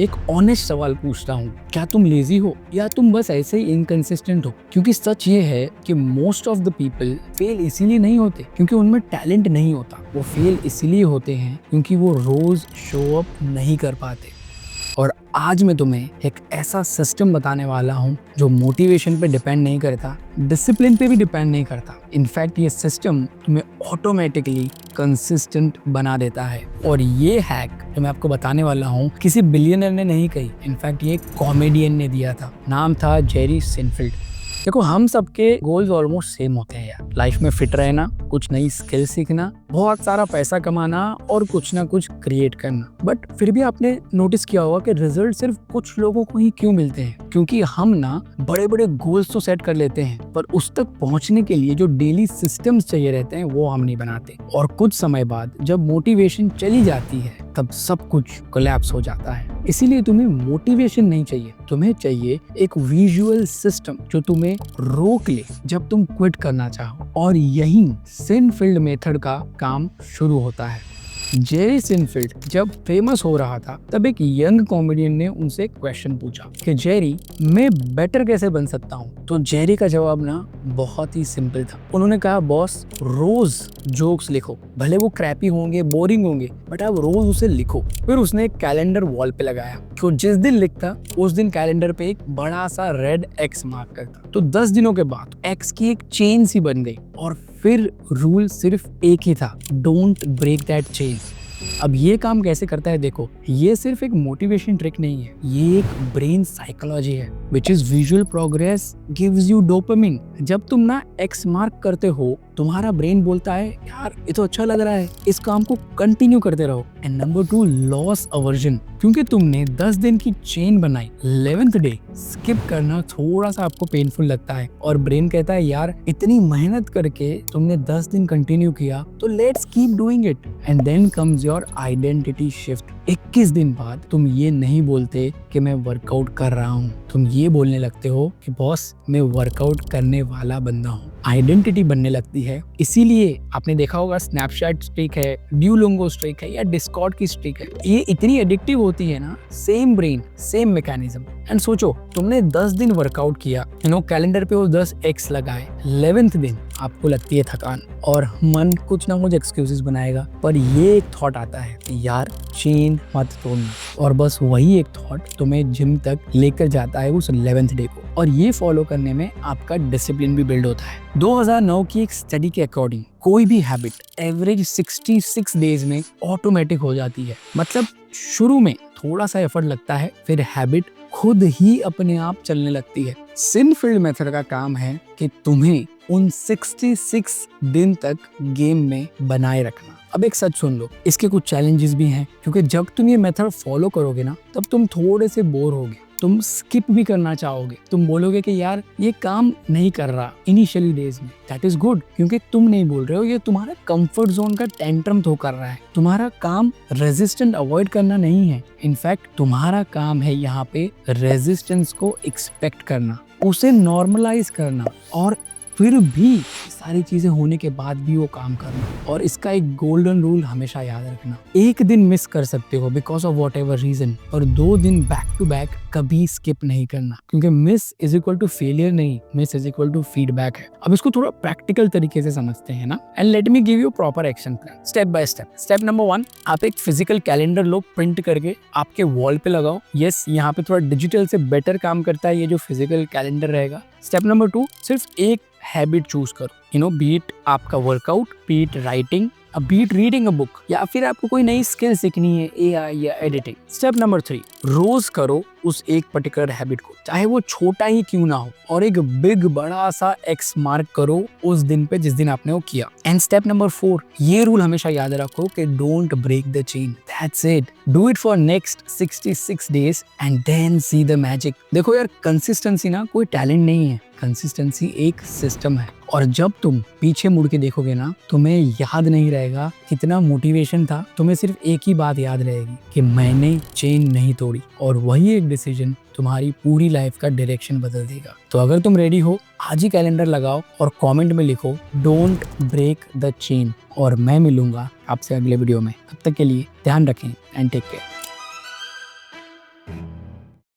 एक ऑनेस्ट सवाल पूछता हूँ, क्या तुम लेजी हो या तुम बस ऐसे ही इनकंसिस्टेंट हो? क्योंकि सच ये है कि most of the people fail इसीलिए नहीं होते क्योंकि उनमें टैलेंट नहीं होता, वो फेल इसीलिए होते हैं क्योंकि वो रोज शो अप नहीं कर पाते। और आज मैं तुम्हें एक ऐसा सिस्टम बताने वाला हूँ जो मोटिवेशन पे डिपेंड नहीं करता, डिसिप्लिन पे भी डिपेंड नहीं करता। इनफैक्ट ये सिस्टम तुम्हें ऑटोमेटिकली कंसिस्टेंट बना देता है। और ये हैक जो मैं आपको बताने वाला हूँ किसी बिलियनर ने नहीं कही, इनफैक्ट ये कॉमेडियन ने दिया था। नाम था जेरी सिनफील्ड। देखो, हम सबके गोल्स ऑलमोस्ट सेम होते हैं यार। लाइफ में फिट रहना, कुछ नई स्किल सीखना, बहुत सारा पैसा कमाना और कुछ ना कुछ क्रिएट करना। बट फिर भी आपने नोटिस किया होगा कि रिजल्ट सिर्फ कुछ लोगों को ही क्यों मिलते हैं? क्योंकि हम ना बड़े बड़े गोल्स तो सेट कर लेते हैं पर उस तक पहुंचने के लिए जो डेली सिस्टम्स चाहिए रहते हैं वो हम नहीं बनाते। और कुछ समय बाद जब मोटिवेशन चली जाती है तब सब कुछ कोलैप्स हो जाता है। इसीलिए तुम्हें मोटिवेशन नहीं चाहिए, तुम्हें चाहिए एक विजुअल सिस्टम जो तुम्हें रोक ले जब तुम क्विट करना चाहो। और यही सिनफील्ड मेथड का काम शुरू होता है। जेरी सिनफील्ड जब फेमस हो रहा था तब एक यंग कॉमेडियन ने उनसे क्वेश्चन पूछा कि जेरी, मैं बेटर कैसे बन सकता हूँ? तो जेरी का जवाब ना बहुत ही सिंपल था। उन्होंने कहा, बॉस, रोज जोक्स लिखो, भले वो क्रैपी होंगे, बोरिंग होंगे, बट आप रोज उसे लिखो। फिर उसने एक कैलेंडर वॉल पे लगाया तो जिस दिन लिखता उस दिन कैलेंडर पे एक बड़ा सा रेड एक्स मार्क करता। तो 10 दिनों के बाद एक्स की एक चेन सी बन गई। और फिर रूल सिर्फ एक ही था, डोंट ब्रेक दैट चेन। अब ये काम कैसे करता है देखो, ये सिर्फ एक मोटिवेशन ट्रिक नहीं है, ये एक ब्रेन साइकोलॉजी है, which is visual progress gives you dopamine. जब तुम ना एक्स मार्क करते हो तुम्हारा ब्रेन बोलता है, यार ये तो अच्छा लग रहा है, इस काम को कंटिन्यू करते रहो। And number 2, loss aversion. क्योंकि तुमने 10 दिन की चेन बनाई, 11th डे स्किप करना थोड़ा सा आपको पेनफुल लगता है और ब्रेन कहता है, यार इतनी मेहनत करके तुमने 10 दिन कंटिन्यू किया तो let's keep doing it. And then comes your identity shift. 21 दिन बाद तुम ये नहीं बोलते कि मैं वर्कआउट कर रहा हूँ, तुम ये बोलने लगते हो कि बॉस, मैं वर्कआउट करने वाला बंदा हूँ। आइडेंटिटी बनने लगती है। इसीलिए आपने देखा होगा स्नैपचैट स्ट्रीक है, ड्यूओलिंगो स्ट्रीक है या डिस्कॉर्ड की स्ट्रीक है, ये इतनी एडिक्टिव होती है ना। Same brain, same mechanism. And सोचो, तुमने 10 दिन वर्कआउट किया, कैलेंडर पे वो 10 एक्स लगाए, 11th दिन आपको लगती है थकान और मन कुछ ना कुछ एक्सक्यूजेस बनाएगा, पर ये एक थॉट आता है, यार चेन मत तोड़ना। और बस वही एक थॉट तुम्हें जिम तक लेकर जाता है उस 11th डे को। और ये फॉलो करने में आपका डिसिप्लिन भी बिल्ड होता है। 2009 की एक स्टडी के अकॉर्डिंग कोई भी हैबिट एवरेज 66 डेज में ऑटोमेटिक हो जाती है। मतलब शुरू में थोड़ा सा एफर्ट लगता है, फिर हैबिट खुद ही अपने आप चलने लगती है। सिनफील्ड मेथड का काम है कि तुम्हें उन 66 दिन तक गेम में बनाए रखना। अब एक सच सुन लो, इसके कुछ चैलेंजेस भी हैं, क्योंकि जब तुम ये मेथड फॉलो करोगे ना तब तुम थोड़े से बोर होगे, तुम स्किप भी करना चाहोगे, तुम बोलोगे कि यार ये काम नहीं कर रहा इनिशियली डेज में। दैट इज गुड, क्योंकि तुम नहीं बोल रहे हो, ये तुम्हारा कंफर्ट जोन का टेंट्रम तो कर रहा है। तुम्हारा काम रेजिस्टेंस अवॉइड करना नहीं है, इनफैक्ट तुम्हारा काम है यहाँ पे रेजिस्टेंस को एक्सपेक्ट करना, उसे नॉर्मलाइज करना और फिर भी सारी चीजें होने के बाद भी वो काम करना। और इसका एक गोल्डन रूल हमेशा याद रखना, एक दिन मिस कर सकते हो because of whatever reason, और 2 दिन बैक टू बैक कभी स्किप नहीं करना, क्योंकि miss is equal to failure नहीं, miss is equal to feedback है। अब इसको थोड़ा प्रैक्टिकल तरीके से समझते हैं ना, and let me give you proper action plan step by step. Step number 1, आप एक फिजिकल कैलेंडर लो, प्रिंट करके आपके वॉल पे लगाओ। यस, यहाँ पे थोड़ा डिजिटल से बेटर काम करता है ये जो फिजिकल कैलेंडर रहेगा। स्टेप नंबर 2, सिर्फ एक हैबिट चूज करो, बीट आपका workout, be it writing, be it reading a book, या फिर आपको कोई नई स्किल सीखनी है, एआई या एडिटिंग। स्टेप नंबर 3, रोज करो उस एक पर्टिकुलर हैबिट को, चाहे वो छोटा ही क्यों ना हो, और एक बिग बड़ा सा एक्स मार्क करो उस दिन पे जिस दिन आपने वो किया। एंड स्टेप नंबर 4, ये रूल हमेशा याद रखो कि don't break the chain. That's it, do it for next 66 days and then see the magic. देखो यार, कंसिस्टेंसी ना कोई टैलेंट नहीं है, कंसिस्टेंसी एक सिस्टम है। और जब तुम पीछे मुड़ के देखोगे ना, तुम्हें याद नहीं रहेगा कितना मोटिवेशन था, तुम्हें सिर्फ एक ही बात याद रहेगी कि मैंने चेन नहीं तोड़ी। और वही एक डिसीजन तुम्हारी पूरी लाइफ का डायरेक्शन बदल देगा। तो अगर तुम रेडी हो, आज ही कैलेंडर लगाओ और कमेंट में लिखो डोंट ब्रेक द चेन। और मैं मिलूंगा आपसे अगले वीडियो में। तब तक के लिए ध्यान रखें एंड टेक केयर।